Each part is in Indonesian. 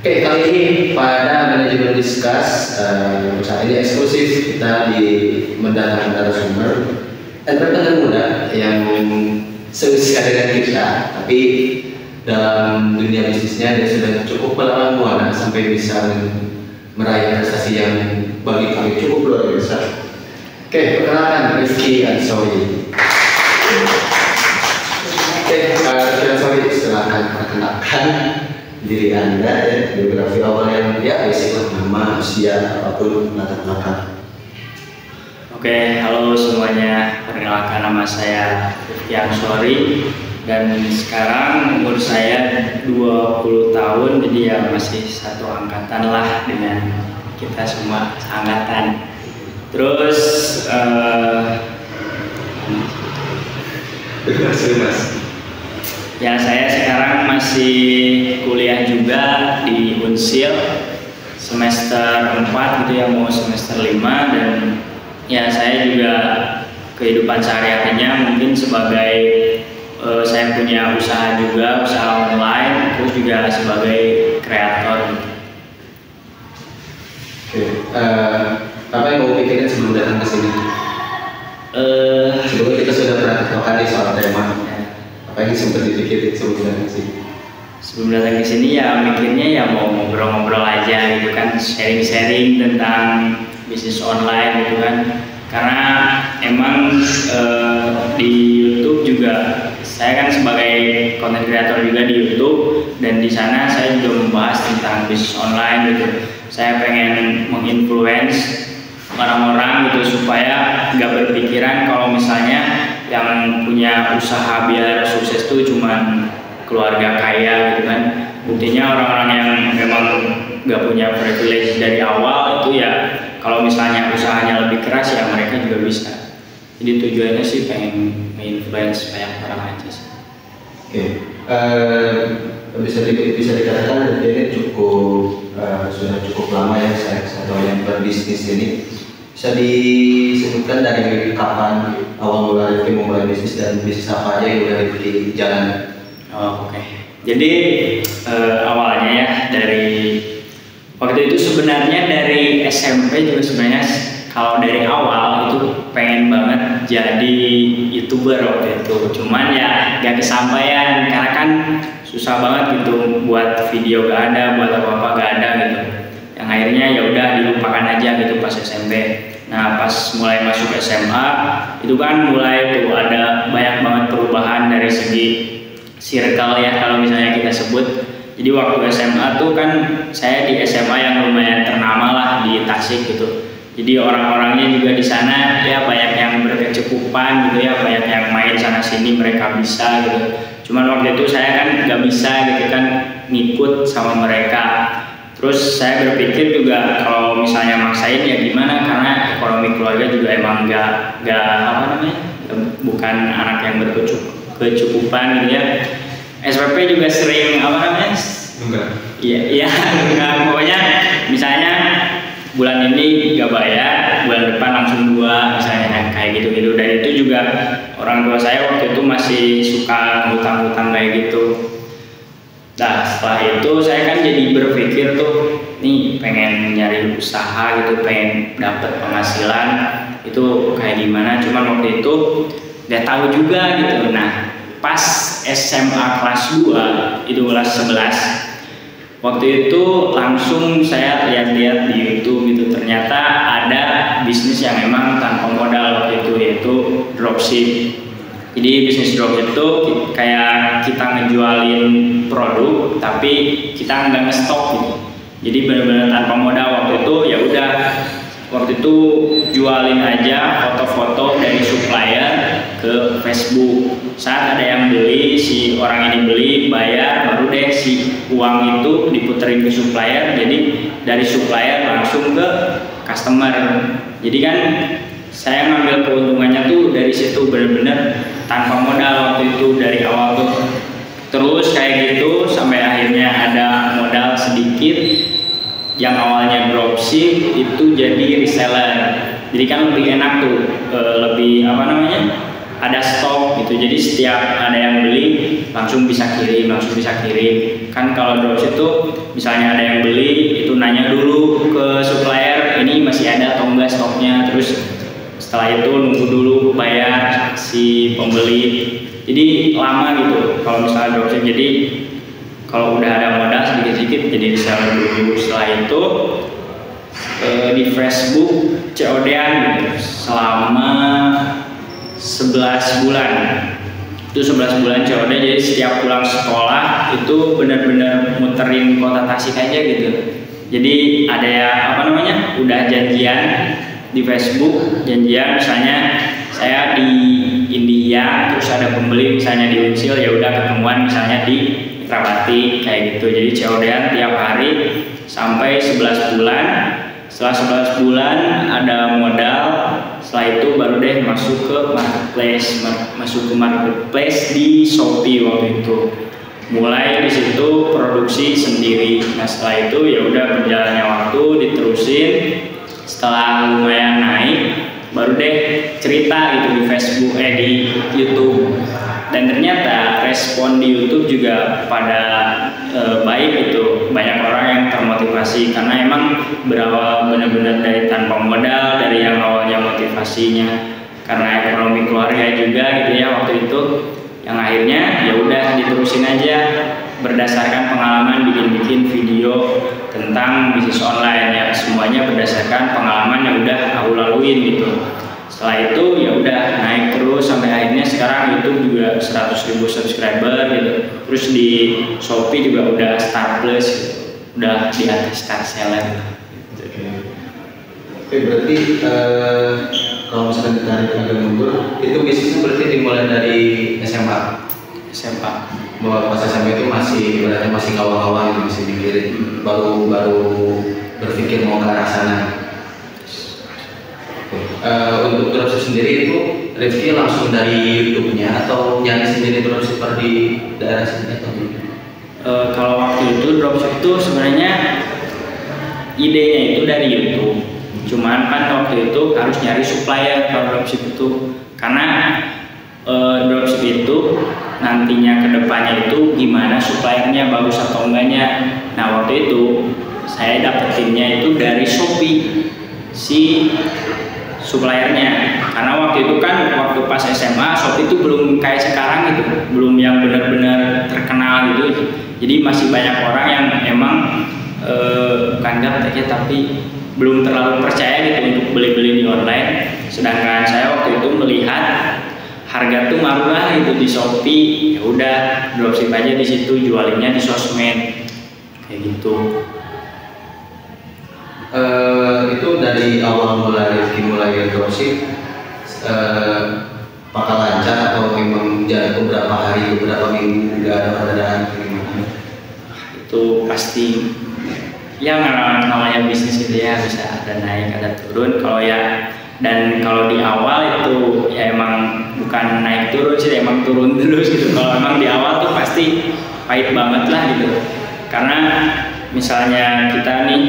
Oke, kali ini pada manajemen discuss saat ini eksklusif kita mendatangkan narasumber entrepreneur muda yang seusia dengan kita, tapi dalam dunia bisnisnya dia sudah cukup berpengalaman sampai bisa meraih prestasi yang bagi kami cukup luar biasa. Oke, perkenalkan Rifki Ansori. Oke, Rifki Ansori, silakan perkenalkan diri Anda ya, biografi awal yang ya basic nama, usia, apapun latar belakang. Oke, halo semuanya, perkenalkan nama saya Rifki Ansori dan sekarang umur saya 20 tahun, jadi ya masih satu angkatan lah dengan kita semua seangkatan. Terus ya saya sekarang masih kuliah juga di Unsil semester 4 gitu ya, mau semester 5, dan ya saya juga kehidupan sehari-harinya mungkin sebagai saya punya usaha juga, usaha online, terus juga sebagai kreator. Oke, apa yang mau pikirin sebelum datang ke sini? Sebelum kita sudah pernah bertemu di soal tema. Apa yang sempat dipikirin sebelum datang ke sini? Sebelum datang ke sini ya mikirnya ya mau ngobrol-ngobrol aja gitu kan, sharing-sharing tentang bisnis online gitu kan. Karena emang di YouTube juga saya kan sebagai content creator juga di YouTube, dan di sana saya juga membahas tentang bisnis online gitu. Saya pengen menginfluence orang-orang gitu supaya nggak berpikiran kalau misalnya yang punya usaha biar sukses tuh cuman keluarga kaya gitu kan. Buktinya orang-orang yang memang nggak punya privilege dari awal itu ya kalau misalnya usahanya lebih keras ya mereka juga bisa. Jadi tujuannya sih pengen menginfluence banyak orang aja sih. Oke, bisa dikatakan ini sudah cukup lama ya saya tahu yang berbisnis ini. Bisa disebutkan dari kapan awal mula Rifki memulai bisnis dan bisnis apa aja yang udah Rifki jalan? Oke. Jadi awalnya ya dari waktu itu sebenarnya dari SMP juga sebenarnya kalau dari awal itu pengen banget jadi YouTuber waktu itu. Cuman ya gak kesampaian karena kan susah banget gitu buat video gak ada, buat apa-apa gak ada gitu. Yang akhirnya ya udah dilupakan aja gitu pas SMP. Nah pas mulai masuk SMA itu kan mulai tuh ada banyak banget perubahan dari segi circle ya kalau misalnya kita sebut. Jadi waktu SMA tuh kan saya di SMA yang lumayan ternama lah di Tasik gitu. Jadi orang-orangnya juga di sana ya banyak yang berkecukupan gitu ya, banyak yang main sana sini mereka bisa gitu. Cuman waktu itu saya kan nggak bisa gitu kan ngikut sama mereka. Terus saya berpikir juga kalau misalnya maksain ya gimana, karena ekonomi keluarga juga emang nggak apa namanya, bukan anak yang berkecukupan gitu ya. SPP juga sering apa namanya? Enggak. Iya, enggak. Pokoknya misalnya bulan ini nggak bayar, bulan depan langsung 2 misalnya kayak gitu-gitu. Dan itu juga orang tua saya waktu itu masih suka ngutang-ngutang kayak gitu. Nah setelah itu saya kan jadi berpikir tuh, nih pengen nyari usaha gitu, pengen dapat penghasilan itu kayak gimana. Cuman waktu itu nggak tahu juga gitu. Nah pas SMA kelas 2 itu kelas 11 waktu itu langsung saya lihat-lihat di YouTube gitu, ternyata ada bisnis yang memang tanpa modal waktu itu, yaitu dropship. Jadi bisnis dropship itu kayak kita ngejualin produk tapi kita nggak ngestok gitu. Jadi benar-benar tanpa modal waktu itu. Ya udah waktu itu jualin aja foto-foto dari supplier ke Facebook. Saat ada yang beli, si orang ini beli, bayar, baru deh si uang itu diputerin ke supplier. Jadi dari supplier langsung ke customer. Jadi kan saya ngambil keuntungannya tuh dari situ, benar-benar tanpa modal waktu itu dari awal tuh. Terus kayak gitu sampai akhirnya ada modal sedikit. Yang awalnya dropship itu jadi reseller. Jadi kan lebih enak tuh, lebih apa namanya, ada stok gitu. Jadi setiap ada yang beli langsung bisa kirim. Kan kalau dropship tuh misalnya ada yang beli itu nanya dulu ke supplier ini masih ada atau enggak stoknya, terus setelah itu nunggu dulu bayar si pembeli. Jadi lama gitu kalau misalnya dropship. Jadi kalau udah ada modal sedikit-sedikit jadi reseller dulu. Setelah itu di Facebook COD-an gitu selama 11 bulan. Itu 11 bulan COD, jadi setiap pulang sekolah itu benar-benar muterin kota Tasik aja gitu. Jadi ada ya udah janjian di Facebook, janjian misalnya saya di India terus ada pembeli misalnya di Unsil, ya udah ketemuan misalnya di Trawati kayak gitu. Jadi COD-an tiap hari sampai 11 bulan. Setelah 11 bulan ada modal, setelah itu baru deh masuk ke marketplace di Shopee waktu itu. Mulai di situ produksi sendiri. Nah setelah itu ya udah berjalannya waktu diterusin. Setelah lumayan naik, baru deh cerita gitu di Facebook di YouTube. Dan ternyata respon di YouTube juga pada baik gitu. Banyak orang yang termotivasi karena emang berawal benar-benar dari tanpa modal, dari yang awalnya motivasinya karena ekonomi keluarga juga gitu ya waktu itu, yang akhirnya ya udah diterusin aja berdasarkan pengalaman bikin video tentang bisnis online ya, semuanya berdasarkan pengalaman yang udah aku laluin gitu. Setelah itu ya udah naik terus sampai akhirnya sekarang YouTube juga 100.000 subscriber gitu. Terus di Shopee juga udah Star Plus gitu. Udah di atas Star Seller gitu. Oke, berarti kalau misalkan kita agak mundur, itu bisnisnya berarti dimulai dari SMA. Bahwa pas SMA itu masih ibaratnya masih awal-awal, masih mikirin, baru berpikir mau ke arah sana. Untuk dropship sendiri itu Rifki langsung dari YouTube-nya atau nyari sendiri dropshipper di daerah sini atau gimana? Kalau waktu itu dropship itu sebenarnya idenya itu dari YouTube. Cuman kan waktu itu harus nyari supplier kalau dropship itu, karena dropship itu nantinya kedepannya itu gimana suppliernya bagus atau enggaknya. Nah waktu itu saya dapetinnya itu dari Shopee si suppliernya, karena waktu itu kan waktu pas SMA Shopee itu belum kayak sekarang gitu, belum yang benar-benar terkenal gitu. Jadi masih banyak orang yang emang bukan gak tapi belum terlalu percaya gitu untuk beli-beli di online. Sedangkan saya waktu itu melihat harga tuh murah gitu di Shopee, ya udah dropship aja di situ, jualinnya di sosmed kayak gitu. Itu dari awal mulai dropship apakah lancar atau memang jalan beberapa hari, beberapa minggu nggak ada orderan gimana? Itu pasti ya namanya bisnis gitu ya, bisa ada naik ada turun. Kalau ya, dan kalau di awal itu ya emang bukan naik turun sih, emang turun terus gitu. Kalau emang di awal tuh pasti pahit banget lah gitu, karena misalnya kita nih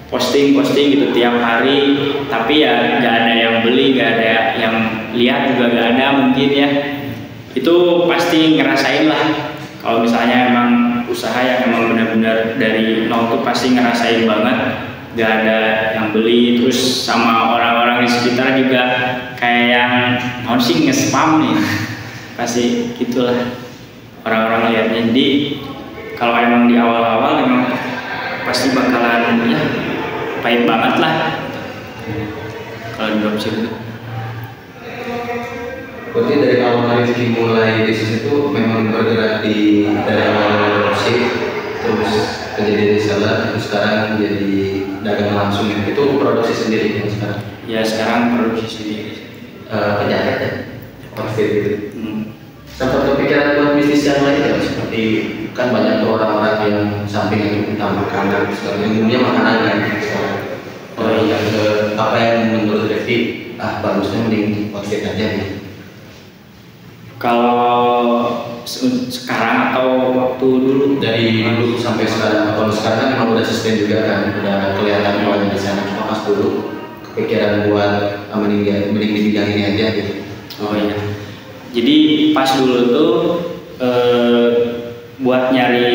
posting gitu tiap hari, tapi ya nggak ada yang beli, nggak ada yang lihat juga nggak ada mungkin ya. Itu pasti ngerasain lah. Kalau misalnya emang usaha yang emang benar-benar dari nol tuh pasti ngerasain banget nggak ada yang beli. Terus sama orang-orang di sekitar juga kayak yang mau sih nge-spam nih, pasti gitulah orang-orang lihatnya. Jadi kalau emang di awal-awal emang pasti bakalan ya pahit banget lah kalau di dropship itu. Berarti dari awal Rifki mulai bisnis itu memang bergerak dari awal dropship, terus menjadi reseller, terus sekarang jadi dagang langsung. Itu produksi sendiri kan sekarang? Ya sekarang produksi sendiri. Penjaga ya? Pasti gitu. Sempat kepikiran buat bisnis yang lain ya, seperti kan banyak tuh orang-orang yang samping itu utama makanan, sekarang umumnya makanan kan sekarang. Yang apa yang menurut Rifki bagusnya mending outfit aja nih. Kalau sekarang atau waktu dulu? Dari dulu sampai sekarang. Kalau sekarang kan memang udah sustain juga kan, udah kelihatan polanya di sana. Cuma pas dulu kepikiran buat mending di bidang ini aja gitu. Oh iya. Jadi pas dulu tuh buat nyari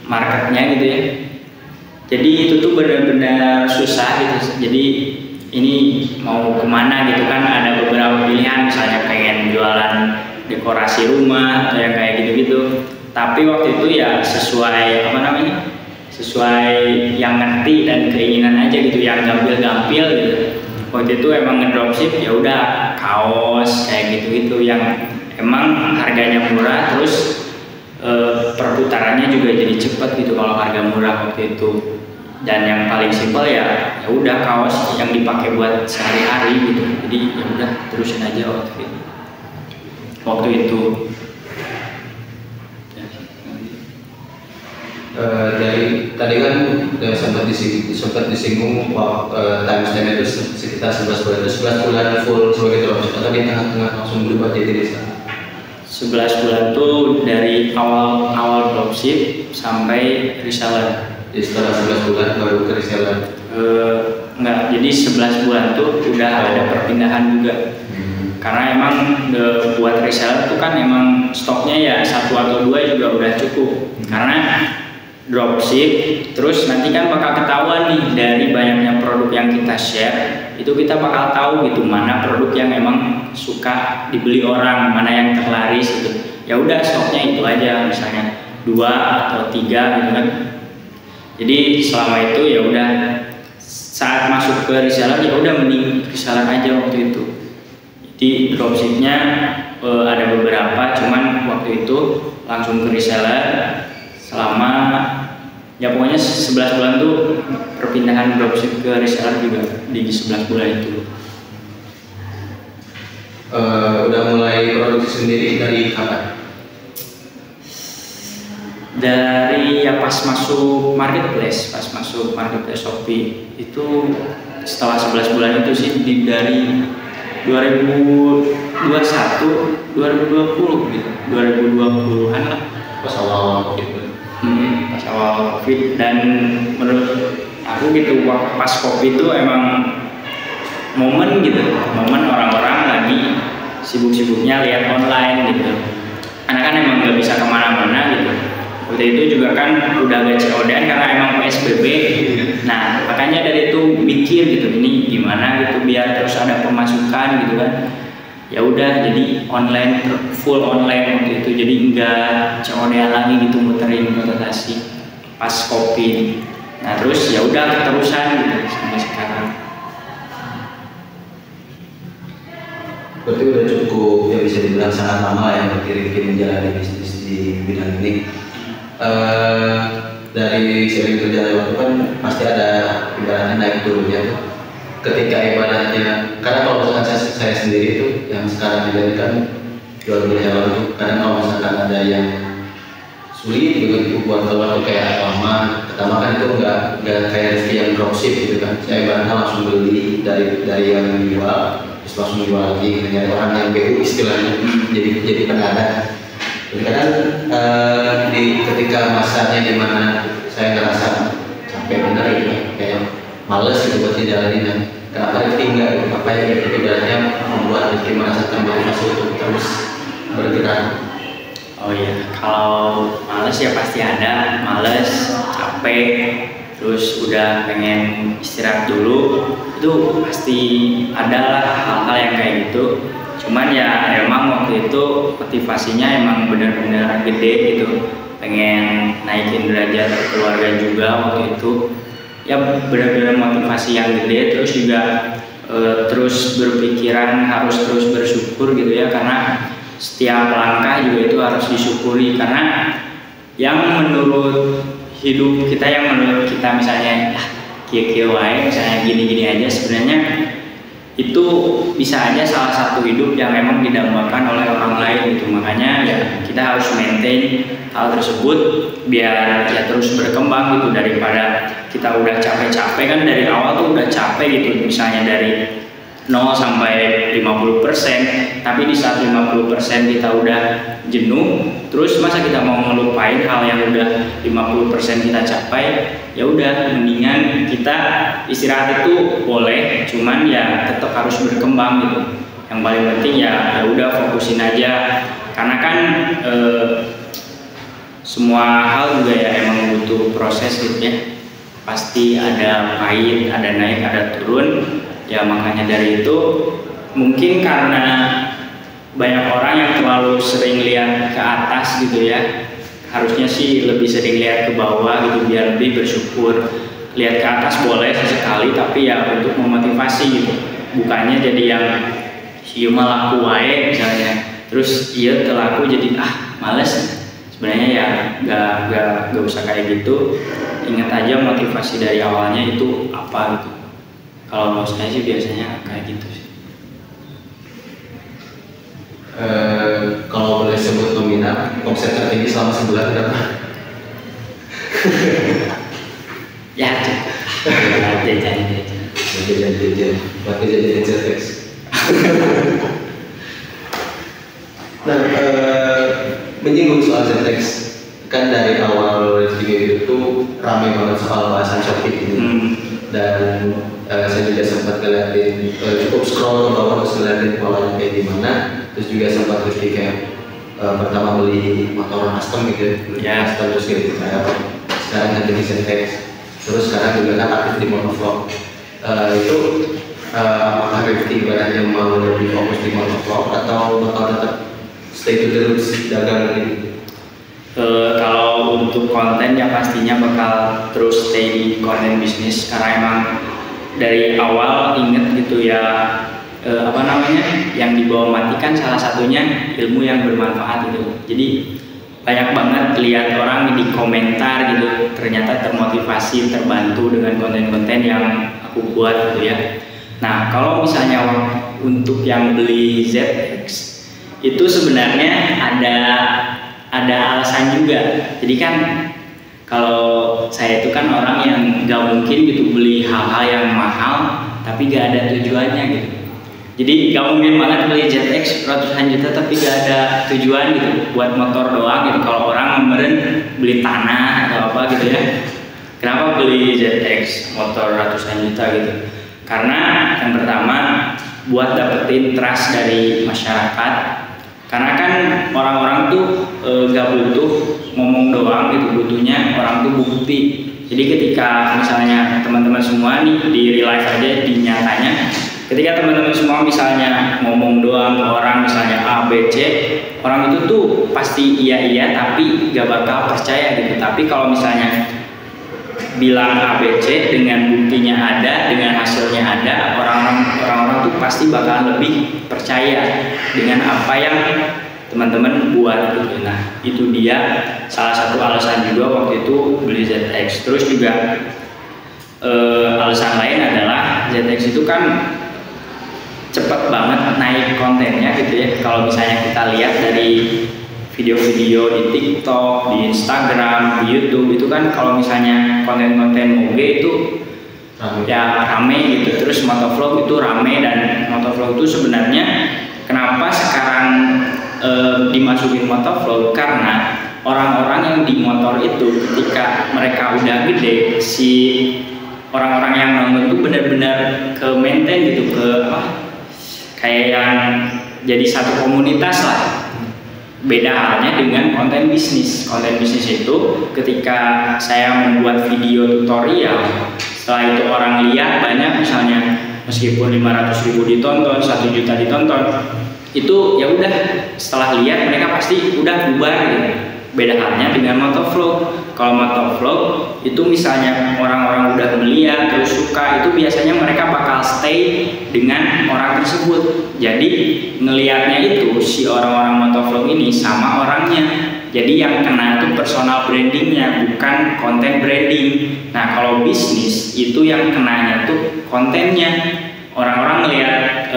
marketnya gitu ya. Jadi itu tuh benar-benar susah gitu. Jadi ini mau kemana gitu kan, ada beberapa pilihan, misalnya pengen jualan dekorasi rumah atau yang kayak gitu-gitu. Tapi waktu itu ya sesuai sesuai yang ngerti dan keinginan aja gitu, yang gampil-gampil gitu. Waktu itu emang ngedropship ya udah kaos kayak gitu-gitu yang emang harganya murah, terus perputarannya juga jadi cepet gitu kalau harga murah waktu itu. Dan yang paling simpel ya udah kaos yang dipakai buat sehari-hari gitu. Jadi ya udah terusin aja waktu itu. Dari tadi kan sempat disinggung time span itu sekitar 11 bulan. Itu 11 bulan full sebagai dropship atau di tengah-tengah langsung berubah jadi desa? 11 bulan tuh dari awal dropship sampai reseller. Jadi setelah 11 bulan baru ke reseller? Enggak, jadi 11 bulan tuh udah ada perpindahan juga. Karena emang buat reseller tuh kan emang stoknya ya 1 atau 2 juga udah cukup. Karena dropship terus nanti kan bakal ketahuan nih dari banyaknya produk yang kita share, itu kita bakal tahu gitu mana produk yang emang suka dibeli orang, mana yang terlaris gitu. Ya udah stoknya itu aja, misalnya 2 atau 3 gitu kan. Jadi selama itu ya udah saat masuk ke reseller ya udah mending reseller aja waktu itu. Jadi dropshipnya ada beberapa, cuman waktu itu langsung ke reseller selama ya pokoknya 11 bulan tuh perpindahan dropship ke reseller juga di 11 bulan itu. Udah mulai produksi sendiri dari kapan? Dari ya pas masuk marketplace Shopee itu setelah 11 bulan itu sih dari 2021 2020 gitu, 2020-an lah Pas awal COVID. Pas awal COVID. Dan menurut aku gitu pas COVID itu emang momen orang-orang lagi sibuk-sibuknya lihat online gitu, karena kan emang nggak bisa kemana-mana gitu. Waktu itu juga kan udah gak COD-an karena emang PSBB. Nah makanya dari itu mikir gitu, ini gimana gitu biar terus ada pemasukan gitu kan. Ya udah jadi full online waktu itu, jadi enggak COD-an lagi gitu muterin konsultasi pas COVID. Nah terus ya udah keterusan gitu sampai sekarang. Berarti udah cukup ya bisa dibilang sangat lama yang berkirim menjalani bisnis di bidang ini. Dari sering berjalan waktu kan pasti ada ibaratnya naik turunnya tuh. Ketika ibaratnya, karena kalau misalkan saya sendiri itu yang sekarang dijadikan jual beli hewan itu, kadang kalau misalkan ada yang sulit begitu buat keluar tuh kayak lama. Pertama kan itu nggak kayak Rizky yang dropship gitu kan. Saya ibaratnya langsung beli dari yang jual, terus langsung jual lagi, nyari orang yang BU istilahnya, jadi pengadaan. Jadi kadang ketika masanya dimana saya ngerasa capek bener gitu, kayak males gitu buat dijalanin, dan kenapa Rizky enggak gitu, apa ya itu ibaratnya membuat Rizky merasakan motivasi untuk terus bergerak. Oh iya, kalau males ya pasti ada, males, capek, terus udah pengen istirahat dulu, itu pasti ada lah hal-hal yang kayak gitu. Cuman ya emang waktu itu motivasinya emang benar-benar gede gitu, pengen naikin derajat keluarga juga waktu itu. Ya benar-benar motivasi yang gede, terus juga terus berpikiran harus terus bersyukur gitu ya, karena setiap langkah juga itu harus disyukuri. Karena yang menurut hidup kita, yang menurut kita misalnya kia-kia wae, misalnya gini-gini aja, sebenarnya itu bisa aja salah satu hidup yang memang didambakan oleh orang lain gitu. Makanya ya kita harus maintain hal tersebut biar ya terus berkembang gitu, daripada kita udah capek-capek kan dari awal tuh udah capek gitu, misalnya dari 0 sampai 50%, tapi di saat 50% kita udah jenuh, terus masa kita mau ngelupain hal yang udah 50% kita capai? Ya udah, mendingan kita istirahat itu boleh, cuman ya tetap harus berkembang gitu. Yang paling penting ya udah fokusin aja, karena kan semua hal juga ya emang butuh proses gitu ya, pasti ada pahit, ada naik, ada turun ya. Makanya dari itu mungkin karena banyak orang yang terlalu sering lihat ke atas gitu ya, harusnya sih lebih sering lihat ke bawah gitu biar lebih bersyukur. Lihat ke atas boleh sesekali, tapi ya untuk memotivasi gitu, bukannya jadi yang siu malah laku wae misalnya, terus iya telaku jadi males. Sebenarnya ya nggak usah kayak gitu. Ingat aja motivasi dari awalnya itu apa gitu. Kalau mau saya sih biasanya kayak gitu sih. Kalau boleh sebut nominal, omset tertinggi selama sebulan berapa? Ya, jajan, buat kejadian ZX. Nah, menyinggung soal ZX, kan dari awal video itu ramai banget soal bahasan Shopee ini. Dan saya juga sempat ngeliatin, cukup scroll ke bawah terus ngeliatin polanya kayak gimana. Terus juga sempat kayak pertama beli motor custom gitu ya, custom terus gitu kayak sekarang ganti di ZX, terus sekarang juga kan aktif di motovlog. Itu apakah Rifki ibaratnya mau lebih fokus di motovlog atau bakal tetap stay to the roots dagang ini? Kalau untuk konten ya pastinya bakal terus stay di konten bisnis, karena emang dari awal inget gitu ya, yang dibawa mati kan salah satunya ilmu yang bermanfaat gitu. Jadi banyak banget lihat orang di komentar gitu, ternyata termotivasi, terbantu dengan konten-konten yang aku buat gitu ya. Nah kalau misalnya untuk yang beli ZX itu sebenarnya ada alasan juga. Jadi kan kalau saya itu kan orang yang gak mungkin gitu beli hal-hal yang mahal tapi gak ada tujuannya gitu. Jadi gak mungkin banget beli ZX ratusan juta tapi gak ada tujuan gitu, buat motor doang gitu. Kalau orang kemarin beli tanah atau apa gitu ya, kenapa beli ZX motor ratusan juta gitu? Karena yang pertama buat dapetin trust dari masyarakat. Karena kan orang-orang tuh gak butuh ngomong doang gitu, butuhnya orang tuh bukti. Jadi ketika misalnya teman-teman semua nih di real life aja, di nyatanya, ketika teman-teman semua misalnya ngomong doang ke orang misalnya A, B, C, orang itu tuh pasti iya tapi gak bakal percaya gitu. Tapi kalau misalnya bilang A, B, C dengan buktinya ada, dengan hasilnya ada, orang-orang tuh pasti bakal lebih percaya dengan apa yang teman-teman buat gitu. Nah itu dia salah satu alasan juga waktu itu beli ZX. Terus juga alasan lain adalah ZX itu kan cepet banget naik kontennya gitu ya. Kalau misalnya kita lihat dari video-video di TikTok, di Instagram, di YouTube itu kan kalau misalnya konten-konten moge itu ya rame gitu. Terus motovlog itu rame, dan motovlog itu sebenarnya kenapa sekarang dimasukin motovlog, karena orang-orang yang di motor itu ketika mereka udah gede, si orang-orang yang nonton itu benar-benar ke maintain gitu, kayak yang jadi satu komunitas lah. Beda halnya dengan konten bisnis. Konten bisnis itu ketika saya membuat video tutorial, setelah itu orang lihat banyak, misalnya meskipun 500.000 ditonton, 1 juta ditonton, itu ya udah setelah lihat mereka pasti udah bubar gitu. Beda halnya dengan motovlog. Kalau motovlog itu misalnya orang-orang udah melihat terus suka, itu biasanya mereka bakal stay dengan orang tersebut. Jadi ngelihatnya itu si orang-orang motovlog ini sama orangnya. Jadi yang kena itu personal brandingnya, bukan konten branding. Nah kalau bisnis itu yang kenanya tuh kontennya. Orang-orang ngelihat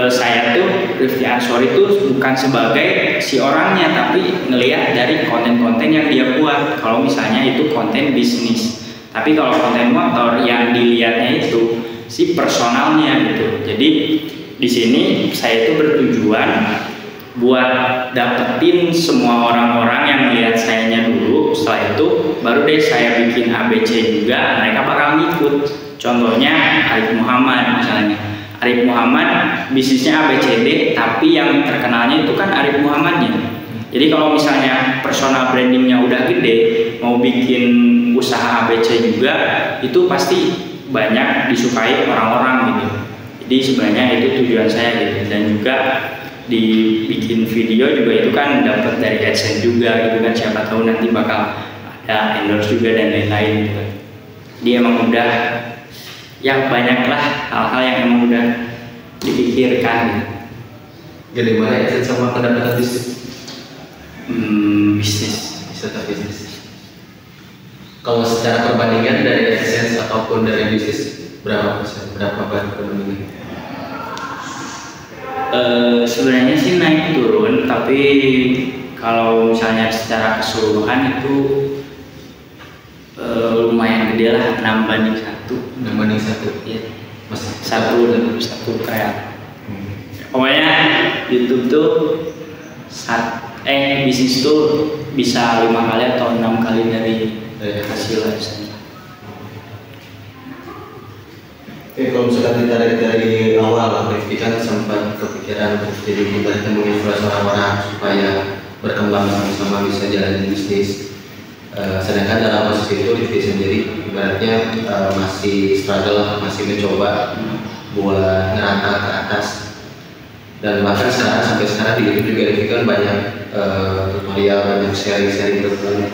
saya tuh Rifki Ansori tuh bukan sebagai si orangnya, tapi ngelihat dari konten-konten yang dia buat. Kalau misalnya itu konten bisnis, tapi kalau konten motor yang dilihatnya itu si personalnya gitu. Jadi di sini saya itu bertujuan buat dapetin semua orang-orang yang melihat sayanya dulu. Setelah itu baru deh saya bikin ABC juga, mereka bakal ngikut. Contohnya Arif Muhammad misalnya. Arif Muhammad bisnisnya ABCD, tapi yang terkenalnya itu kan Arif Muhammadnya. Jadi kalau misalnya personal brandingnya udah gede, mau bikin usaha ABC juga, itu pasti banyak disukai orang-orang gitu. Jadi sebenarnya itu tujuan saya gitu. Dan juga dibikin video juga itu kan dapat dari AdSense juga gitu kan, siapa tahu nanti bakal ada endorse juga dan lain-lain gitu. Jadi emang udah ya banyak lah hal-hal yang emang udah dipikirkan gitu. Jadi mana AdSense sama pendapatan bisnis? Bisnis. Bisnis. Kalau secara perbandingan dari AdSense ataupun dari bisnis berapa persen? Berapa perbandingan? Sebenarnya sih naik turun, tapi kalau misalnya secara keseluruhan itu lumayan gede lah, 6/1. 6/1. Iya. Mas Satu kayak. Pokoknya YouTube tuh bisnis tuh bisa 5 kali atau 6 kali dari hasil AdSense. Oke, kalau misalkan ditarik dari awal, Rifki kan sempat kepikiran jadi ibaratnya menginfluence orang-orang supaya berkembang sama-sama bisa jalanin bisnis. Sedangkan dalam proses itu Rifki sendiri ibaratnya masih struggle, masih mencoba buat ngerangkak ke atas. Dan bahkan sampai sekarang di YouTube juga Rifki kan banyak tutorial, banyak sharing-sharing ilmu.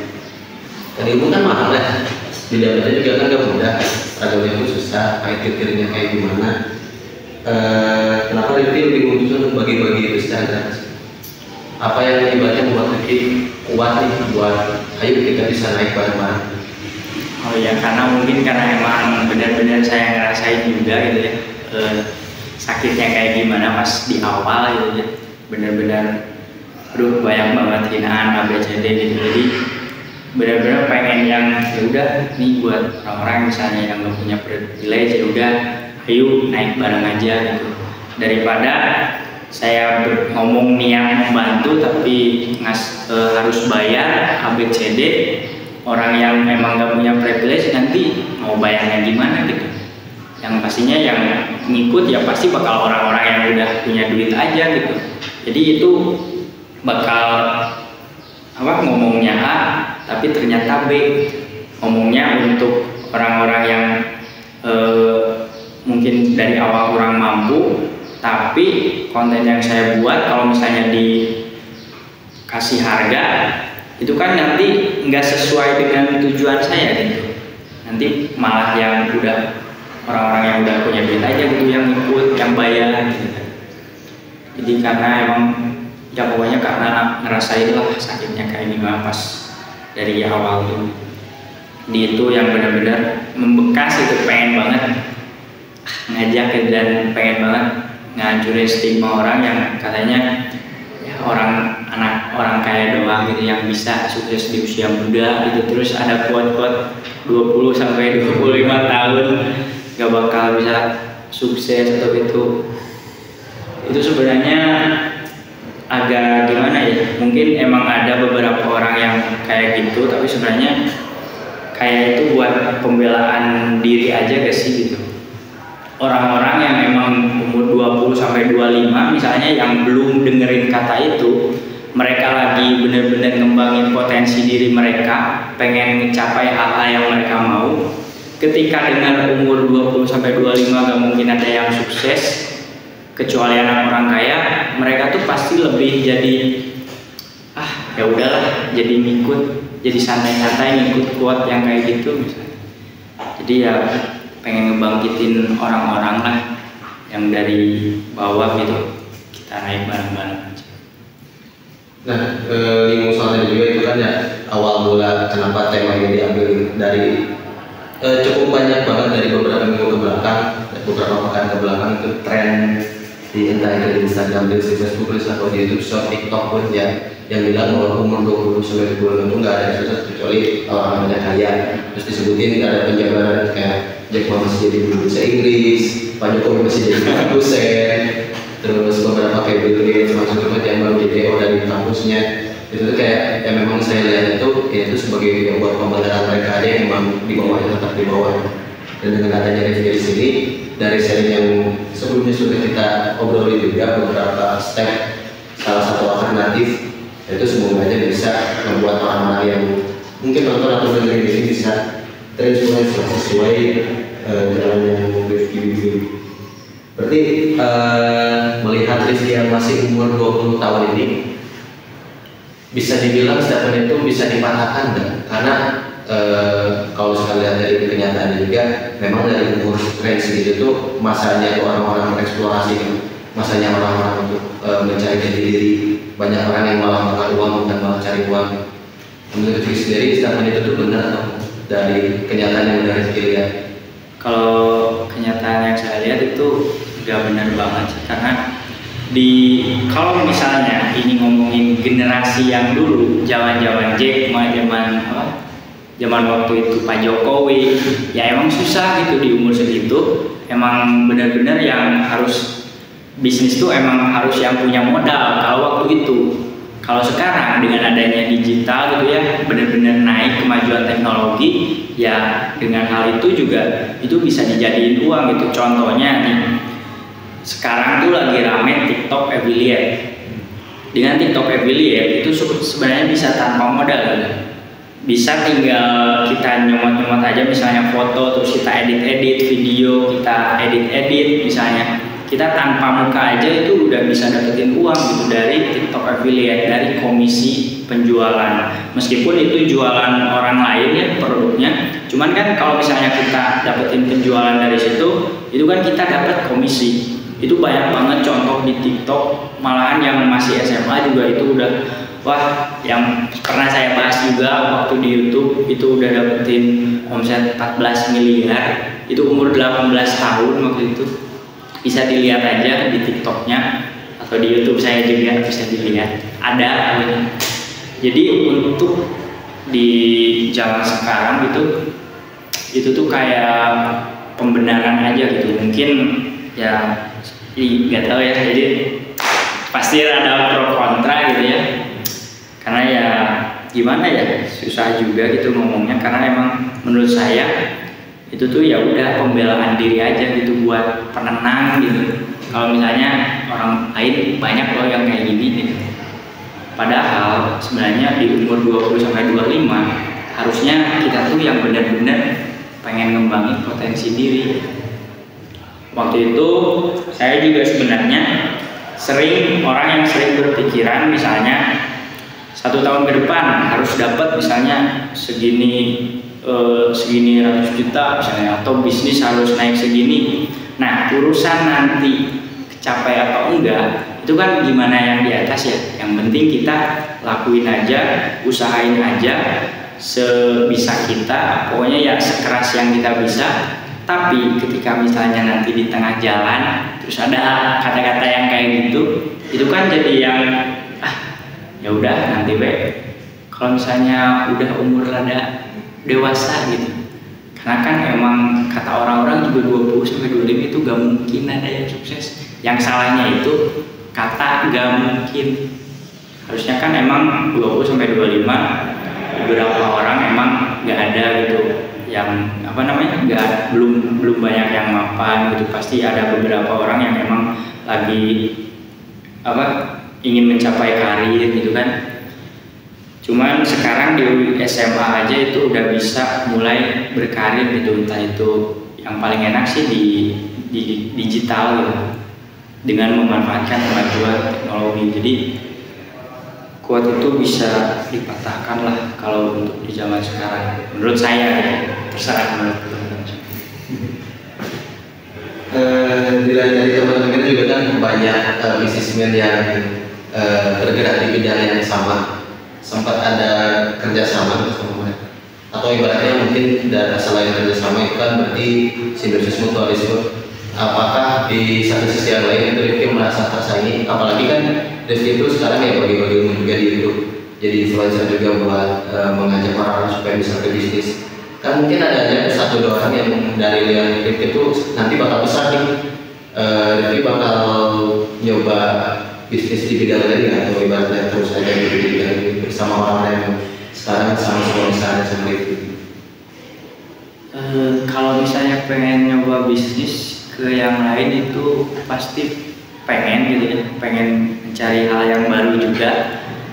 Dan ilmu kan mahal ya, didapatnya juga kan gak mudah, struggle-nya itu susah, pahit-pahitnya kayak gimana. Kenapa Rifki lebih memutuskan untuk bagi-bagi itu secara gratis? Apa yang ibaratnya membuat Rifki kuat nih buat ayo kita bisa naik bareng-bareng? Oh ya, karena emang benar-benar saya ngerasain juga gitu ya, sakitnya kayak gimana pas di awal gitu ya, benar-benar aduh banyak banget hinaan ABCD gitu. Jadi benar-benar pengen yang ya udah nih buat orang-orang misalnya yang nggak punya privilege, ya udah ayo naik bareng aja gitu, daripada saya ngomong niat membantu tapi harus bayar ABCD, orang yang emang nggak punya privilege nanti mau bayarnya gimana gitu. Yang pastinya yang ngikut ya pasti bakal orang-orang yang udah punya duit aja gitu. Jadi itu bakal ngomongnya A tapi ternyata B, ngomongnya untuk orang-orang yang mungkin dari awal kurang mampu, tapi konten yang saya buat kalau misalnya dikasih harga itu kan nanti nggak sesuai dengan tujuan saya gitu, nanti malah yang udah orang-orang yang udah punya duit aja gitu yang ikut, yang bayar gitu. Jadi karena emang ya pokoknya karena ngerasain lah sakitnya kayak gimana pas dari awal tuh, di itu yang benar-benar membekas, itu pengen banget ngajak dan pengen banget ngancurin stigma orang yang katanya ya orang kaya doang gitu yang bisa sukses di usia muda gitu. Terus ada quote-quote 20 sampai 25 tahun gak bakal bisa sukses atau itu sebenarnya agak gimana ya, mungkin emang ada beberapa orang yang kayak gitu, tapi sebenarnya kayak itu buat pembelaan diri aja gak sih gitu. Orang-orang yang emang umur 20 sampai 25 misalnya yang belum dengerin kata itu, mereka lagi bener-bener ngembangin potensi diri mereka, pengen mencapai hal-hal yang mereka mau. Ketika dengar umur 20 sampai 25 gak mungkin ada yang sukses kecuali anak orang kaya, mereka tuh pasti lebih jadi ya udahlah, jadi ngikut, jadi santai-santai ngikut quote yang kayak gitu misalnya. Jadi ya pengen ngebangkitin orang-orang lah yang dari bawah gitu, kita naik bareng-bareng aja. Nah, di musola juga itu kan ya awal mula kenapa tema ini diambil dari cukup banyak banget dari beberapa minggu ke belakang, beberapa pekan ke belakang itu tren di entah itu di Instagram, di Facebook, atau di YouTube, Short, TikTok pun ya yang bilang bahwa umur 20 sampai 25 itu nggak ada yang sukses kecuali orang yang kaya. Terus disebutin ada penjabaran kayak Jack Ma masih jadi guru bahasa Inggris, Pak Jokowi masih jadi dosen, terus beberapa kayak Bill Gates masuk tempat yang baru jadi dari kampusnya. Itu tuh kayak yang memang saya lihat itu sebagai buat pembelajaran mereka aja yang memang di bawahnya tetap di bawah. Dan dengan adanya Rifki di sini, dari sharing yang sebelumnya sudah kita obrolin juga beberapa step, salah satu alternatif itu semoga aja bisa membuat orang-orang yang mungkin nonton atau dengerin ini bisa terinspirasi sesuai jalan yang Rifki bimbing. Berarti melihat Rifki yang masih umur 20 tahun ini, bisa dibilang statement itu bisa dipatahkan kan? Karena kalau sekali lihat dari kenyataannya juga, memang dari umur range segitu tuh masanya orang-orang mengeksplorasi, masanya orang-orang untuk mencari jati diri. Banyak orang yang malah makan uang dan malah cari uang. Menurut Rifki sendiri, statement itu tuh benar atau dari kenyataan yang udah Rifki lihat? Kalau kenyataan yang saya lihat itu nggak benar banget sih, karena kalau misalnya ini ngomongin generasi yang dulu, zaman Jack Ma, zaman waktu itu Pak Jokowi, ya emang susah gitu di umur segitu. Emang benar-benar yang harus bisnis tuh emang harus yang punya modal kalau waktu itu. Kalau sekarang dengan adanya digital gitu ya, benar-benar naik kemajuan teknologi, ya dengan hal itu juga itu bisa dijadiin uang gitu. Contohnya nih, sekarang tuh lagi rame TikTok affiliate. Dengan TikTok affiliate itu sebenarnya bisa tanpa modal gitu. Bisa tinggal kita nyomot-nyomot aja, misalnya foto terus kita edit-edit video, kita edit-edit misalnya. Kita tanpa muka aja itu udah bisa dapetin uang gitu dari TikTok affiliate, dari komisi penjualan. Meskipun itu jualan orang lain ya produknya, cuman kan kalau misalnya kita dapetin penjualan dari situ, itu kan kita dapat komisi. Itu banyak banget contoh di TikTok, malahan yang masih SMA juga itu udah, wah, yang pernah saya bahas juga waktu di YouTube itu udah dapetin omset 14 miliar. Itu umur 18 tahun waktu itu. Bisa dilihat aja di TikToknya atau di YouTube saya juga bisa dilihat, ada. Jadi untuk di zaman sekarang itu tuh kayak pembenaran aja gitu, mungkin ya nggak tahu ya, jadi pasti ada pro kontra gitu ya, karena ya gimana ya, susah juga gitu ngomongnya, karena emang menurut saya itu tuh ya udah pembelaan diri aja gitu, buat penenang gitu. Kalau misalnya orang lain banyak loh yang kayak gini gitu. Padahal sebenarnya di umur 20 sampai 25 harusnya kita tuh yang benar-benar pengen ngembangin potensi diri. Waktu itu saya juga sebenarnya orang yang sering berpikiran misalnya 1 tahun ke depan harus dapat misalnya segini ratus juta misalnya, atau bisnis harus naik segini. Nah, urusan nanti kecapai atau enggak itu kan gimana yang di atas ya. Yang penting kita lakuin aja, usahain aja sebisa kita, pokoknya ya sekeras yang kita bisa. Tapi ketika misalnya nanti di tengah jalan terus ada kata-kata yang kayak gitu, itu kan jadi yang ya udah nanti kalau misalnya udah umur rada dewasa gitu. Karena kan emang kata orang-orang juga 20 sampai 25 itu gak mungkin ada yang sukses. Yang salahnya itu kata gak mungkin. Harusnya kan emang 20 sampai 25 beberapa orang emang gak ada gitu yang belum banyak yang mapan gitu. Pasti ada beberapa orang yang emang lagi ingin mencapai karir gitu kan. Cuman sekarang di SMA aja itu udah bisa mulai berkarir gitu, entah itu yang paling enak sih di digital gitu, dengan memanfaatkan kemajuan teknologi. Jadi quote itu bisa dipatahkan lah kalau untuk di zaman sekarang. Menurut saya, terserah menurut teman-teman. Dilihat dari teman-teman juga kan banyak bisnismen yang bergerak di bidang yang sama. Sempat ada kerjasama bersama mereka, atau ibaratnya mungkin selain kerjasama itu kan berarti simbiosis mutualisme. Apakah di satu sisi yang lain itu Rifki merasa tersaingi? Apalagi kan Rifki itu sekarang ya bagi-bagi ilmu juga di YouTube, jadi influencer juga buat mengajak orang supaya bisa berbisnis. Kan mungkin ada aja 1-2 orang yang dari lihat Rifki itu nanti bakal besar nih. Rifki bakal nyoba bisnis di bidang lain atau ibaratnya terus aja di bidang ini bersama orang yang sekarang sama-sama misalnya seperti itu. Kalau misalnya pengen nyoba bisnis ke yang lain itu pasti pengen gitu ya, pengen mencari hal yang baru juga.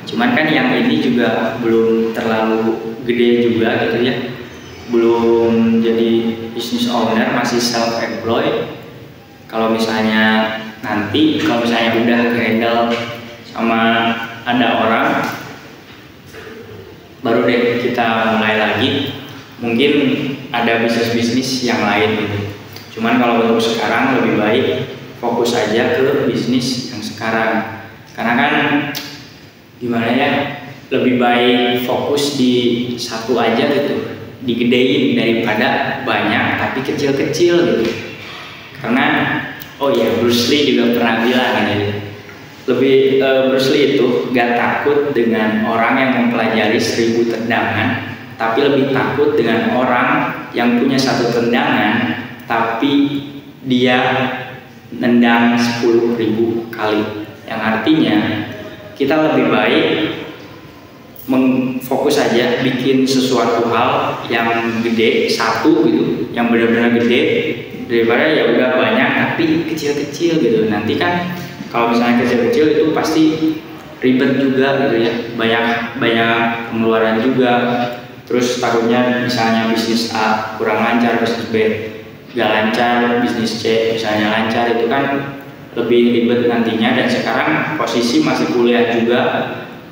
Cuman kan yang ini juga belum terlalu gede juga gitu ya, belum jadi business owner, masih self employed. Kalau misalnya nanti kalau misalnya udah handle sama ada orang, baru deh kita mulai lagi, mungkin ada bisnis yang lain gitu. Cuman kalau untuk sekarang lebih baik fokus aja ke bisnis yang sekarang, karena kan gimana ya, lebih baik fokus di satu aja gitu, digedein daripada banyak tapi kecil-kecil gitu. Karena oh iya, Bruce Lee juga pernah bilang gitu, Bruce Lee itu gak takut dengan orang yang mempelajari 1000 tendangan, tapi lebih takut dengan orang yang punya 1 tendangan tapi dia nendang 10.000 kali. Yang artinya kita lebih baik fokus aja bikin sesuatu hal yang gede, satu gitu, yang benar-benar gede, daripada ya udah banyak tapi kecil-kecil gitu. Nanti kan kalau misalnya kecil-kecil itu pasti ribet juga gitu ya, banyak pengeluaran juga. Terus takutnya misalnya bisnis A kurang lancar, bisnis B gak lancar, bisnis C misalnya lancar, itu kan lebih ribet nantinya. Dan sekarang posisi masih kuliah juga,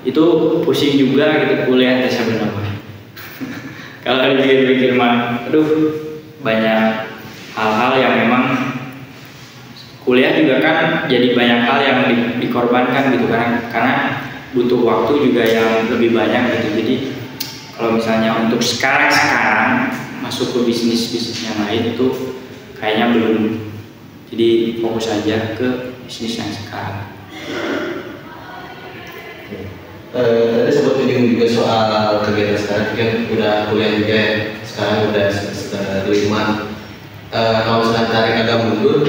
itu pusing juga gitu kuliah sebenarnya. Kalau dipikir-pikir mah, aduh, banyak hal-hal yang memang kuliah juga kan jadi banyak hal yang dikorbankan gitu, karena butuh waktu juga yang lebih banyak gitu. Jadi kalau misalnya untuk sekarang masuk ke bisnis yang lain itu kayaknya belum. Jadi fokus aja ke bisnis yang sekarang. Tadi sempat menyinggung juga soal kegiatan sekarang, kan udah kuliah juga ya, sekarang udah semester 5. Kalau misalnya tarik agak mundur,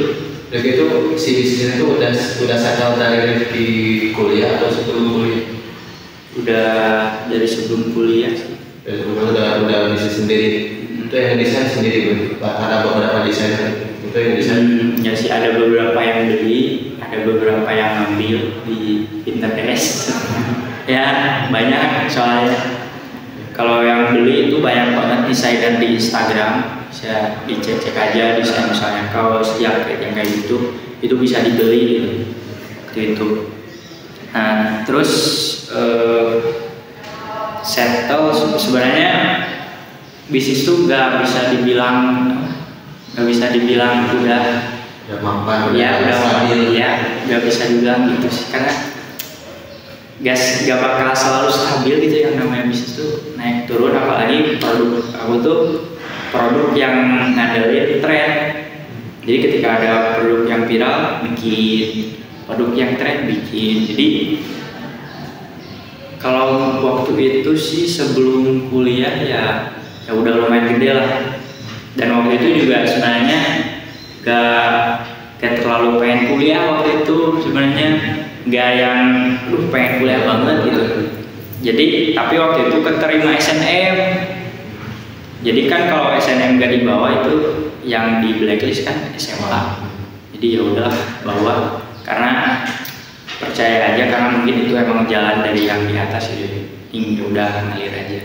begitu si bisnisnya itu udah settle dari di kuliah atau sebelum kuliah? Udah dari sebelum kuliah sih. Udah bisnis sendiri. Itu yang desain sendiri, ada beberapa desainer itu yang desain. Ya sih, ada beberapa yang beli, ada beberapa yang ngambil di Pinterest. Ya banyak soalnya. Kalau yang beli itu banyak banget desainer di Instagram, bisa dicek aja desain misalnya kaos, jaket yang kayak gitu, itu bisa dibeli gitu. Nah terus settle sebenarnya bisnis tuh nggak bisa dibilang udah mampan, ya udah stabil ya, nggak bisa dibilang gitu sih, karena gak bakal selalu stabil gitu. Yang namanya bisnis tuh naik turun, apalagi produk aku tuh produk yang ngandelin tren. Jadi ketika ada produk yang viral bikin, produk yang tren bikin. Jadi kalau waktu itu sih sebelum kuliah ya udah lumayan gede lah. Dan waktu itu juga sebenarnya gak terlalu pengen kuliah waktu itu, sebenarnya nggak yang pengen kuliah banget gitu. Jadi tapi waktu itu keterima SNM. Jadi kan kalau SNM gak dibawa itu yang di blacklist kan SMA. Jadi ya udah bawa, karena percaya aja, karena mungkin itu emang jalan dari yang di atas gitu. Ini udah ngalir aja.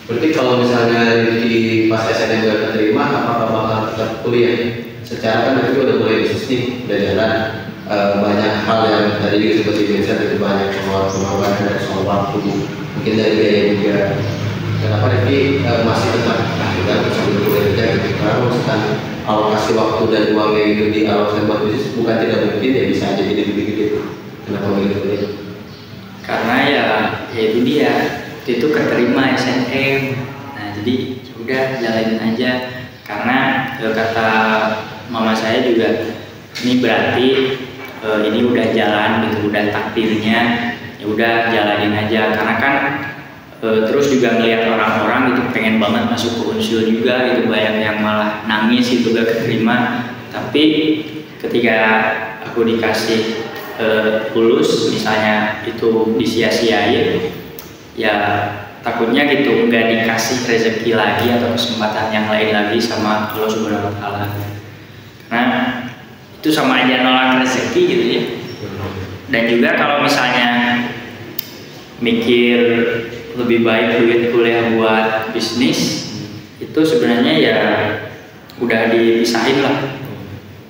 Berarti kalau misalnya di pas SNM gak keterima, apakah bakal tetap kuliah? Secara kan itu udah mulai bisnis nih, udah jalan. Banyak hal yang tadi juga seperti biasa, itu banyak pengeluaran dari soal waktu, mungkin dari biaya juga. Kenapa Rifki masih tetap kita sambil kuliah aja gitu? Karena misalkan alokasi waktu dan uangnya itu dialokasikan buat bisnis bukan tidak mungkin, ya bisa aja jadi lebih gede. Kenapa begitu kuliah? Karena ya itu dia, itu keterima SNM. Nah jadi udah jalanin aja, karena kata mama saya juga, ini berarti ini udah jalan gitu, udah takdirnya, ya udah jalanin aja. Karena kan terus juga ngelihat orang-orang itu pengen banget masuk ke Unsur juga gitu, banyak yang malah nangis itu gak keterima. Tapi ketika aku dikasih lulus misalnya itu disia-siain, ya takutnya gitu nggak dikasih rezeki lagi atau kesempatan yang lain lagi sama Allah Subhanahu Wa Taala. Karena itu sama aja nolak rezeki gitu ya. Dan juga kalau misalnya mikir lebih baik duit kuliah buat bisnis, itu sebenarnya ya udah dipisahin lah.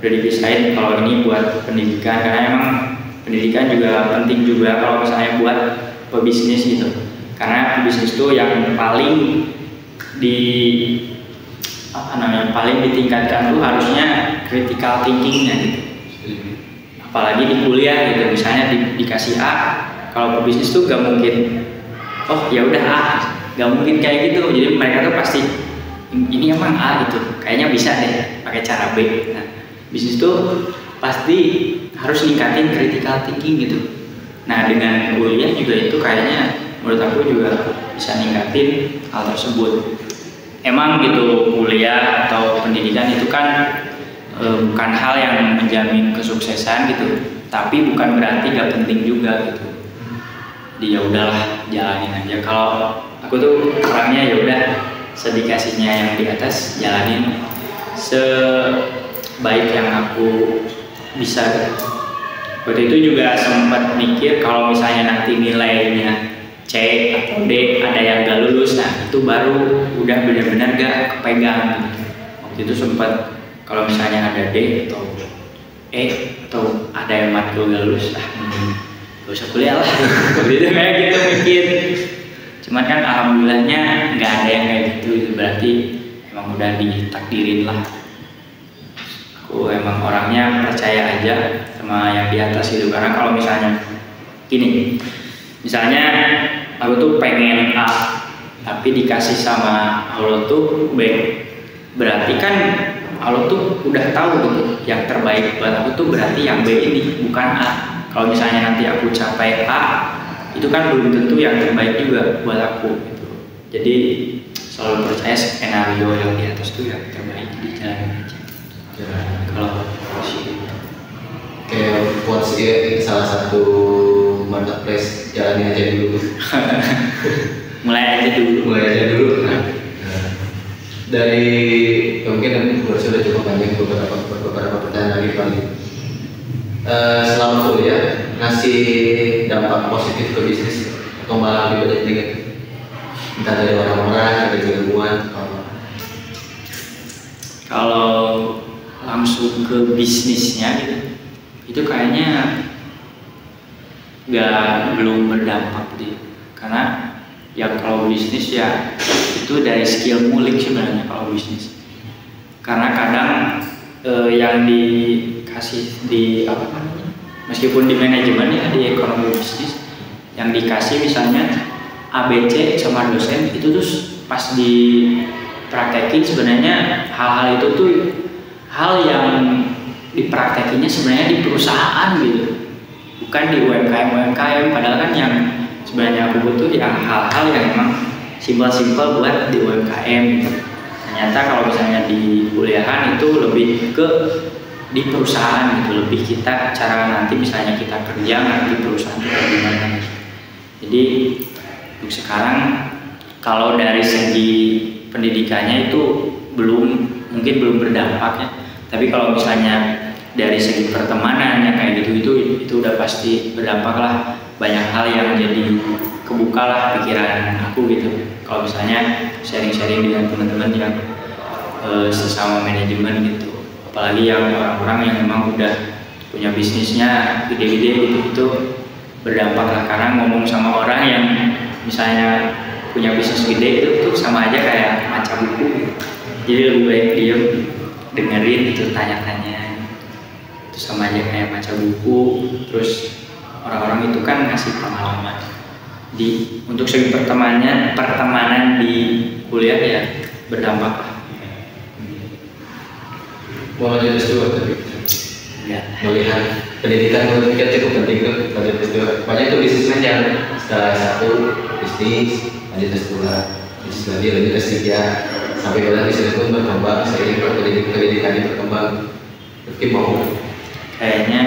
Udah dipisahin kalau ini buat pendidikan, karena emang pendidikan juga penting juga kalau misalnya buat pebisnis gitu. Karena bisnis itu yang paling paling ditingkatkan tuh harusnya critical thinkingnya gitu. Apalagi di kuliah gitu, misalnya dikasih A, kalau pebisnis tuh gak mungkin oh ya udah A, gak mungkin kayak gitu. Jadi mereka tuh pasti ini emang A gitu, kayaknya bisa deh pakai cara B. Nah, bisnis tuh pasti harus ningkatin critical thinking gitu. Nah, dengan kuliah juga itu kayaknya menurut aku juga bisa ningkatin hal tersebut. Emang gitu kuliah atau pendidikan itu kan bukan hal yang menjamin kesuksesan gitu, tapi bukan berarti gak penting juga gitu. Jadi ya udahlah, jalanin aja. Kalau aku tuh orangnya ya udah sedikasinya yang di atas jalanin sebaik yang aku bisa gitu. Waktu itu juga sempat mikir kalau misalnya nanti nilainya C atau D ada yang gak lulus, nah itu baru udah benar-benar gak kepegang gitu. Waktu itu sempat kalau misalnya ada D atau E atau ada yang matkul gak lulus, gak usah kuliah lah. Waktu itu kayak gitu mikir. Cuman kan alhamdulillahnya nggak ada yang kayak gitu, itu berarti emang udah ditakdirin lah. Aku emang orangnya percaya aja sama yang di atas itu. Karena kalau misalnya gini, misalnya aku tuh pengen A tapi dikasih sama Allah tuh B, berarti kan Allah tuh udah tahu gitu yang terbaik buat aku tuh berarti yang B ini, bukan A. Kalau misalnya nanti aku capai A, itu kan belum tentu yang terbaik juga buat aku gitu. Jadi selalu percaya skenario yang di atas tuh yang terbaik, di jalan aja. Kalau kayak quotes salah satu marketplace, jalani aja dulu. mulai aja dulu. Nah, dari mungkin sudah cukup banyak beberapa pertanyaan lagi paling. Selama kuliah ngasih dampak positif ke bisnis atau malah lebih banyak negatif? Entah dari orang-orang, dari ilmuwan. Kalau langsung ke bisnisnya gitu, itu kayaknya belum berdampak gitu. Karena ya kalau bisnis ya itu dari skill ngulik sebenarnya kalau bisnis. Karena kadang yang dikasih di meskipun di manajemen ya, di ekonomi bisnis yang dikasih misalnya ABC sama dosen itu terus pas dipraktekin sebenarnya hal-hal itu tuh hal yang dipraktekinnya sebenarnya di perusahaan gitu, bukan di UMKM. Padahal kan yang sebenarnya aku butuh yang hal-hal yang memang simpel-simpel buat di UMKM gitu. Ternyata kalau misalnya di kuliahan itu lebih ke di perusahaan gitu, lebih kita cara nanti misalnya kita kerja nanti perusahaan itu gimana. Jadi untuk sekarang kalau dari segi pendidikannya itu mungkin belum berdampak ya. Tapi kalau misalnya dari segi pertemanannya kayak gitu itu udah pasti berdampak lah. Banyak hal yang jadi kebuka lah pikiran aku gitu. Kalau misalnya sharing-sharing dengan teman-teman yang sesama manajemen gitu. Apalagi yang orang-orang yang memang udah punya bisnisnya gede-gede gitu, itu berdampak lah. Karena ngomong sama orang yang misalnya punya bisnis gede itu sama aja kayak baca buku. Jadi lebih baik diem, dengerin itu, tanya-tanya. Itu sama aja kayak baca buku. Terus orang-orang itu kan ngasih pengalaman. Untuk segi pertemanan di kuliah ya berdampak lah. Mau lanjut S2 tapi Ya. melihat pendidikan menurut kita cukup penting tuh lanjut S2. Banyak tuh bisnismen yang setelah S1 bisnis, lanjut S2, bisnis lagi, lanjut S3, sampai pada bisnis pun berkembang seiring pendidikannya berkembang. Mungkin mau? Kayaknya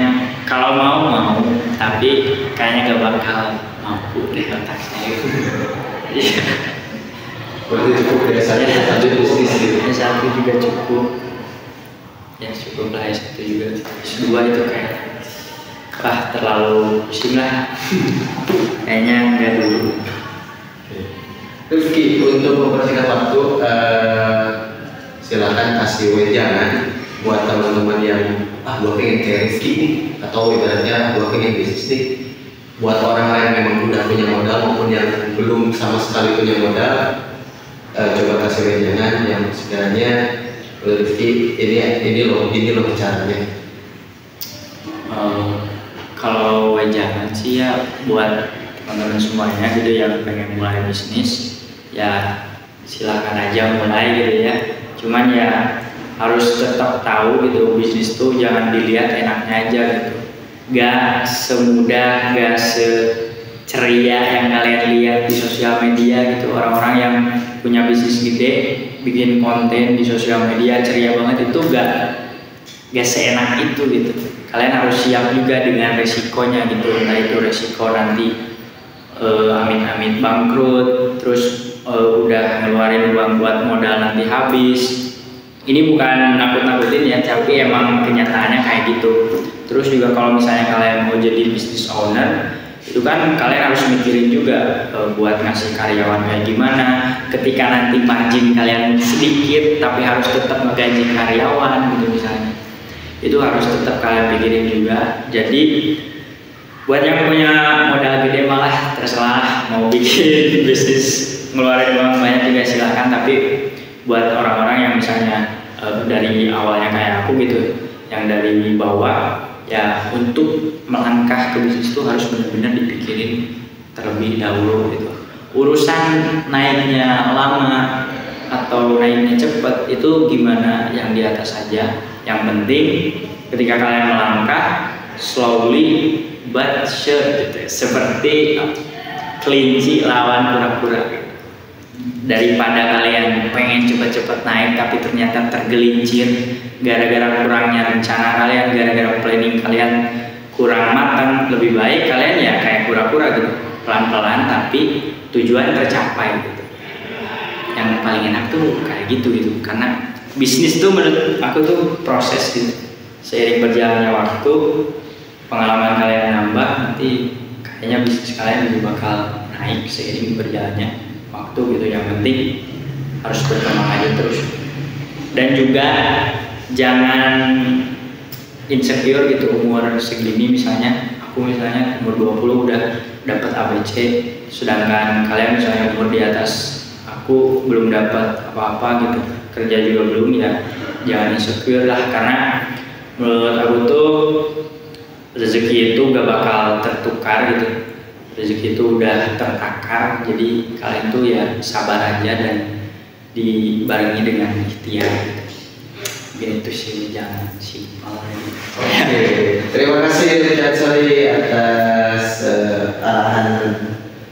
kalau mau, tapi kayaknya gak bakal mampu deh otak saya. Iya. Berarti cukup ya saja lanjut bisnis gitu. S1 juga cukup. Ya cukup lah S1 juga. S2 itu kayak terlalu pusing lah. Kayaknya enggak dulu. Rifki, untuk mempersingkat waktu, silakan kasih wejangan buat teman-teman yang gua pengen kayak Rifki atau ibaratnya gua pengen bisnis nih. Buat orang lain yang memang udah punya modal maupun yang belum sama sekali punya modal, coba kasih wejangan yang sekiranya Rifki ini loh caranya. Kalau wejangan sih ya buat teman-teman semuanya gitu yang pengen mulai bisnis, ya silakan aja mulai gitu ya. Cuman ya harus tetap tahu gitu, bisnis tuh jangan dilihat enaknya aja gitu. Gak semudah, gak seceria yang kalian lihat di sosial media gitu. Orang-orang yang punya bisnis gede, bikin konten di sosial media ceria banget, itu gak seenak itu gitu. Kalian harus siap juga dengan resikonya gitu. Entah itu resiko nanti amit-amit bangkrut, terus udah ngeluarin uang buat modal nanti habis. Ini bukan nakut-nakutin ya, tapi emang kenyataannya kayak gitu. Terus juga kalau misalnya kalian mau jadi business owner, itu kan kalian harus mikirin juga buat ngasih karyawan kayak gimana. Ketika nanti margin kalian sedikit, tapi harus tetap ngegaji karyawan gitu misalnya, itu harus tetap kalian pikirin juga. Jadi buat yang punya modal gede malah terserah mau bikin bisnis ngeluarin uang banyak juga silakan. Tapi buat orang-orang yang misalnya dari awalnya kayak aku gitu, yang dari bawah, ya untuk melangkah ke bisnis itu harus benar-benar dipikirin terlebih dahulu gitu. Urusan naiknya lama atau naiknya cepat itu gimana yang di atas saja. Yang penting ketika kalian melangkah slowly but sure gitu, seperti kelinci lawan kura-kura gitu. Daripada kalian pengen cepat-cepat naik tapi ternyata tergelincir gara-gara kurangnya rencana kalian, gara-gara planning kalian kurang matang, lebih baik kalian ya kayak kura-kura gitu, pelan-pelan tapi tujuan tercapai gitu. Yang paling enak tuh kayak gitu karena bisnis tuh menurut aku tuh proses gitu. Seiring berjalannya waktu, pengalaman kalian nambah, nanti kayaknya bisnis kalian juga bakal naik seiring berjalannya waktu gitu. Yang penting harus berkembang aja terus. Dan juga jangan insecure gitu umur segini. Misalnya aku umur 20 udah dapat ABC, sedangkan kalian misalnya umur di atas aku belum dapat apa-apa gitu, kerja juga belum, ya jangan insecure lah. Karena menurut aku tuh rezeki itu gak bakal tertukar gitu, rezeki itu udah tertakar. Jadi kalian tuh ya sabar aja dan dibarengi dengan ikhtiar gitu. Mungkin itu sih, jangan simpel gitu. Oke, terima kasih Richard Sori atas arahan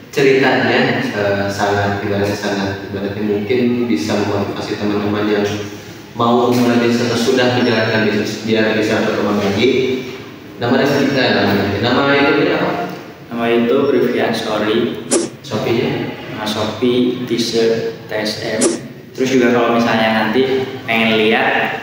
ceritanya. Sangat ibaratnya mungkin bisa memotivasi teman-teman yang mau mulai bisnis atau sudah menjalankan bisnis biar bisa berkembang lagi. Nama kita nama itu apa? Nama itu Rifki Ansori. Shopee-nya? Nah, Shopee, t-shirt, TSM. Terus juga kalau misalnya nanti pengen lihat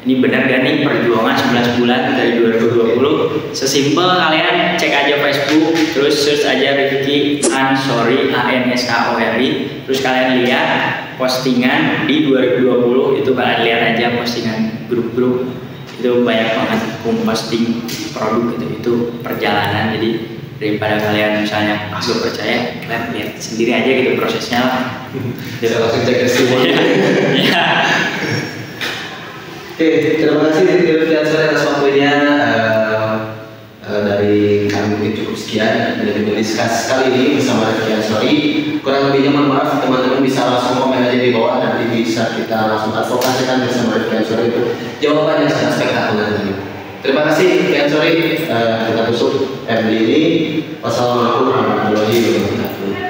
ini benar gak nih perjuangan 11 bulan dari 2020, sesimpel kalian cek aja Facebook, terus search aja Rifki Ansori, ANSKORI, terus kalian lihat postingan di 2020 itu, kalian lihat aja postingan grup-grup itu banyak banget posting produk itu perjalanan. Jadi daripada kalian misalnya gak percaya, kalian lihat sendiri aja gitu prosesnya lah. Bisa langsung cek semua. Ya. Oke, terima kasih Rifki Ansori atas waktunya. Dari kami mungkin cukup sekian dari diskus kali ini bersama Rifki Ansori. Kurang lebihnya mohon maaf, teman-teman bisa langsung komen aja di bawah, nanti bisa kita langsung advokasikan bersama Rifki Ansori itu jawaban yang sangat spektakuler tadi. Terima kasih Rifki Ansori. Kita tutup MD ini. Wassalamualaikum warahmatullahi wabarakatuh.